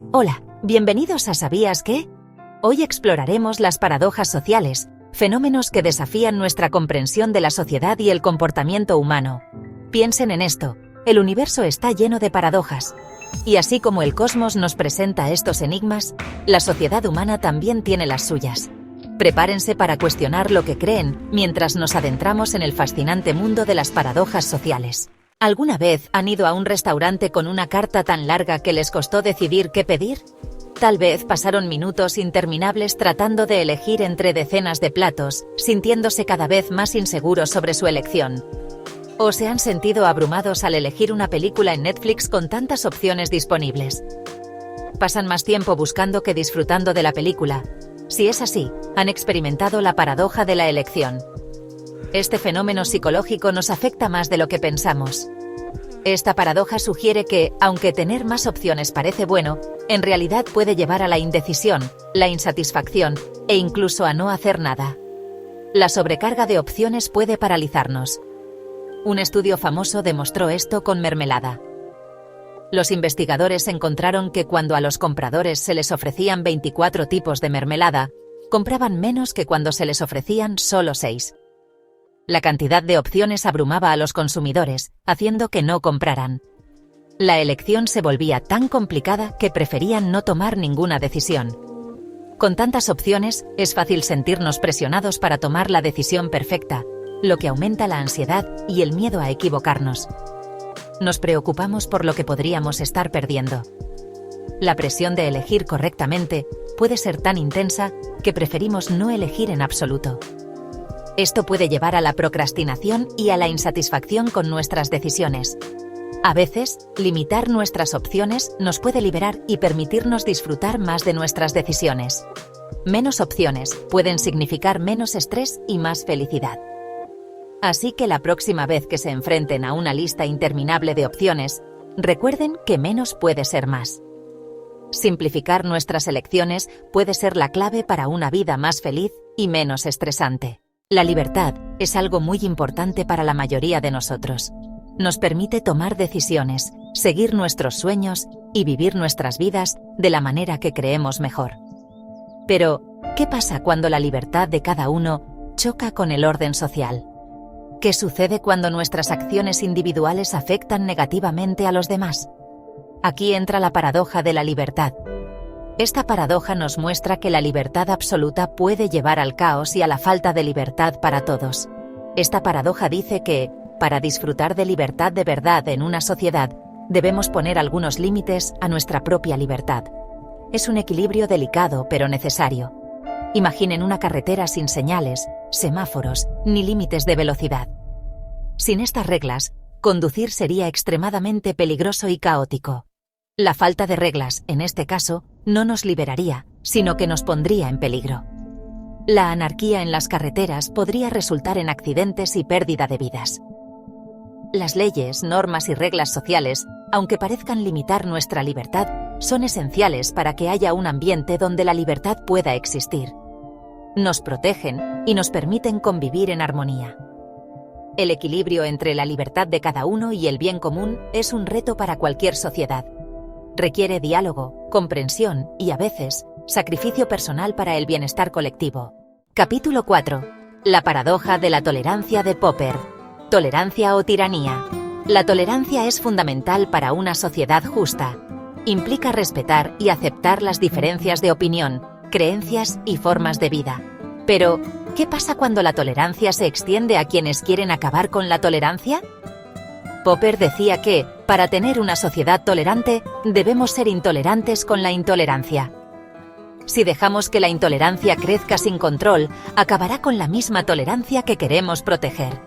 Hola, bienvenidos a ¿Sabías qué? Hoy exploraremos las paradojas sociales, fenómenos que desafían nuestra comprensión de la sociedad y el comportamiento humano. Piensen en esto, el universo está lleno de paradojas. Y así como el cosmos nos presenta estos enigmas, la sociedad humana también tiene las suyas. Prepárense para cuestionar lo que creen mientras nos adentramos en el fascinante mundo de las paradojas sociales. ¿Alguna vez han ido a un restaurante con una carta tan larga que les costó decidir qué pedir? Tal vez pasaron minutos interminables tratando de elegir entre decenas de platos, sintiéndose cada vez más inseguros sobre su elección. ¿O se han sentido abrumados al elegir una película en Netflix con tantas opciones disponibles? ¿Pasan más tiempo buscando que disfrutando de la película? Si es así, han experimentado la paradoja de la elección. Este fenómeno psicológico nos afecta más de lo que pensamos. Esta paradoja sugiere que, aunque tener más opciones parece bueno, en realidad puede llevar a la indecisión, la insatisfacción, e incluso a no hacer nada. La sobrecarga de opciones puede paralizarnos. Un estudio famoso demostró esto con mermelada. Los investigadores encontraron que cuando a los compradores se les ofrecían 24 tipos de mermelada, compraban menos que cuando se les ofrecían solo 6. La cantidad de opciones abrumaba a los consumidores, haciendo que no compraran. La elección se volvía tan complicada que preferían no tomar ninguna decisión. Con tantas opciones, es fácil sentirnos presionados para tomar la decisión perfecta, lo que aumenta la ansiedad y el miedo a equivocarnos. Nos preocupamos por lo que podríamos estar perdiendo. La presión de elegir correctamente puede ser tan intensa que preferimos no elegir en absoluto. Esto puede llevar a la procrastinación y a la insatisfacción con nuestras decisiones. A veces, limitar nuestras opciones nos puede liberar y permitirnos disfrutar más de nuestras decisiones. Menos opciones pueden significar menos estrés y más felicidad. Así que la próxima vez que se enfrenten a una lista interminable de opciones, recuerden que menos puede ser más. Simplificar nuestras elecciones puede ser la clave para una vida más feliz y menos estresante. La libertad es algo muy importante para la mayoría de nosotros. Nos permite tomar decisiones, seguir nuestros sueños y vivir nuestras vidas de la manera que creemos mejor. Pero, ¿qué pasa cuando la libertad de cada uno choca con el orden social? ¿Qué sucede cuando nuestras acciones individuales afectan negativamente a los demás? Aquí entra la paradoja de la libertad. Esta paradoja nos muestra que la libertad absoluta puede llevar al caos y a la falta de libertad para todos. Esta paradoja dice que, para disfrutar de libertad de verdad en una sociedad, debemos poner algunos límites a nuestra propia libertad. Es un equilibrio delicado pero necesario. Imaginen una carretera sin señales, semáforos, ni límites de velocidad. Sin estas reglas, conducir sería extremadamente peligroso y caótico. La falta de reglas, en este caso, no nos liberaría, sino que nos pondría en peligro. La anarquía en las carreteras podría resultar en accidentes y pérdida de vidas. Las leyes, normas y reglas sociales, aunque parezcan limitar nuestra libertad, son esenciales para que haya un ambiente donde la libertad pueda existir. Nos protegen y nos permiten convivir en armonía. El equilibrio entre la libertad de cada uno y el bien común es un reto para cualquier sociedad. Requiere diálogo, comprensión y, a veces, sacrificio personal para el bienestar colectivo. Capítulo 4. La paradoja de la tolerancia de Popper. Tolerancia o tiranía. La tolerancia es fundamental para una sociedad justa. Implica respetar y aceptar las diferencias de opinión, creencias y formas de vida. Pero, ¿qué pasa cuando la tolerancia se extiende a quienes quieren acabar con la tolerancia? Popper decía que, para tener una sociedad tolerante, debemos ser intolerantes con la intolerancia. Si dejamos que la intolerancia crezca sin control, acabará con la misma tolerancia que queremos proteger.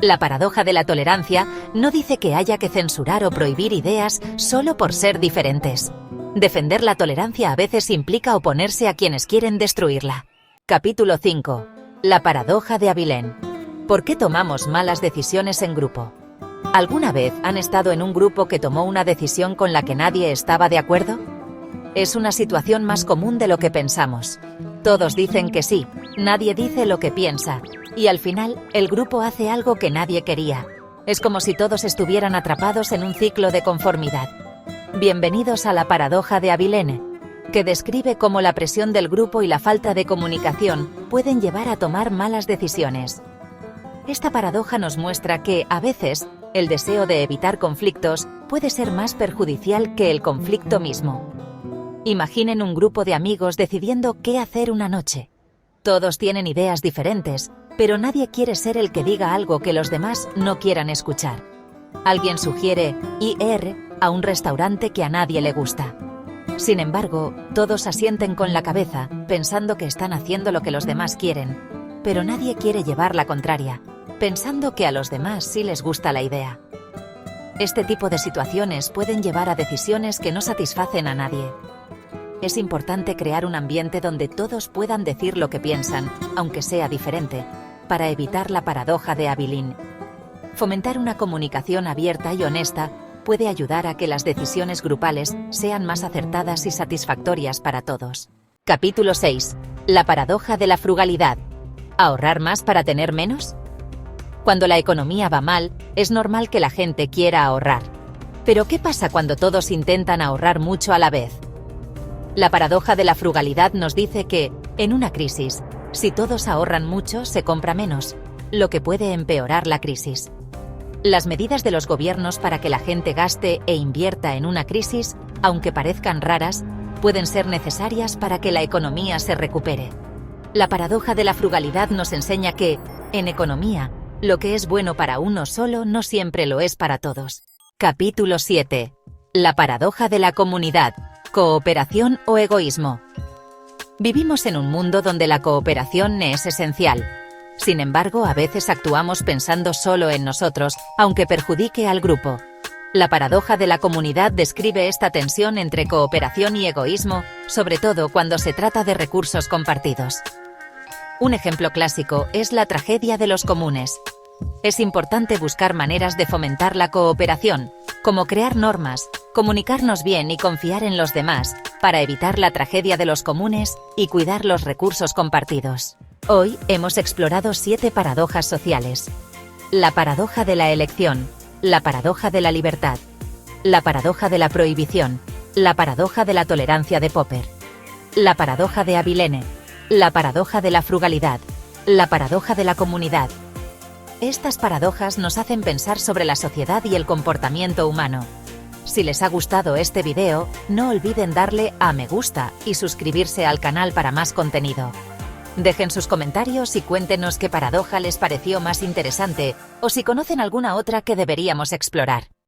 La paradoja de la tolerancia no dice que haya que censurar o prohibir ideas solo por ser diferentes. Defender la tolerancia a veces implica oponerse a quienes quieren destruirla. Capítulo 5. La paradoja de Abilene. ¿Por qué tomamos malas decisiones en grupo? ¿Alguna vez han estado en un grupo que tomó una decisión con la que nadie estaba de acuerdo? Es una situación más común de lo que pensamos. Todos dicen que sí, nadie dice lo que piensa, y al final, el grupo hace algo que nadie quería. Es como si todos estuvieran atrapados en un ciclo de conformidad. Bienvenidos a la paradoja de Abilene, que describe cómo la presión del grupo y la falta de comunicación pueden llevar a tomar malas decisiones. Esta paradoja nos muestra que, a veces, el deseo de evitar conflictos puede ser más perjudicial que el conflicto mismo. Imaginen un grupo de amigos decidiendo qué hacer una noche. Todos tienen ideas diferentes, pero nadie quiere ser el que diga algo que los demás no quieran escuchar. Alguien sugiere ir a un restaurante que a nadie le gusta. Sin embargo, todos asienten con la cabeza, pensando que están haciendo lo que los demás quieren, pero nadie quiere llevar la contraria, pensando que a los demás sí les gusta la idea. Este tipo de situaciones pueden llevar a decisiones que no satisfacen a nadie. Es importante crear un ambiente donde todos puedan decir lo que piensan, aunque sea diferente, para evitar la paradoja de Abilene. Fomentar una comunicación abierta y honesta puede ayudar a que las decisiones grupales sean más acertadas y satisfactorias para todos. Capítulo 6. La paradoja de la frugalidad. ¿Ahorrar más para tener menos? Cuando la economía va mal, es normal que la gente quiera ahorrar. Pero ¿qué pasa cuando todos intentan ahorrar mucho a la vez? La paradoja de la frugalidad nos dice que, en una crisis, si todos ahorran mucho, se compra menos, lo que puede empeorar la crisis. Las medidas de los gobiernos para que la gente gaste e invierta en una crisis, aunque parezcan raras, pueden ser necesarias para que la economía se recupere. La paradoja de la frugalidad nos enseña que, en economía, lo que es bueno para uno solo no siempre lo es para todos. Capítulo 7. La paradoja de la comunidad. ¿Cooperación o egoísmo? Vivimos en un mundo donde la cooperación es esencial. Sin embargo, a veces actuamos pensando solo en nosotros, aunque perjudique al grupo. La paradoja de la comunidad describe esta tensión entre cooperación y egoísmo, sobre todo cuando se trata de recursos compartidos. Un ejemplo clásico es la tragedia de los comunes. Es importante buscar maneras de fomentar la cooperación, como crear normas, comunicarnos bien y confiar en los demás, para evitar la tragedia de los comunes y cuidar los recursos compartidos. Hoy hemos explorado 7 paradojas sociales. La paradoja de la elección, la paradoja de la libertad, la paradoja de la prohibición, la paradoja de la tolerancia de Popper, la paradoja de Abilene, la paradoja de la frugalidad, la paradoja de la comunidad. Estas paradojas nos hacen pensar sobre la sociedad y el comportamiento humano. Si les ha gustado este video, no olviden darle a me gusta y suscribirse al canal para más contenido. Dejen sus comentarios y cuéntenos qué paradoja les pareció más interesante o si conocen alguna otra que deberíamos explorar.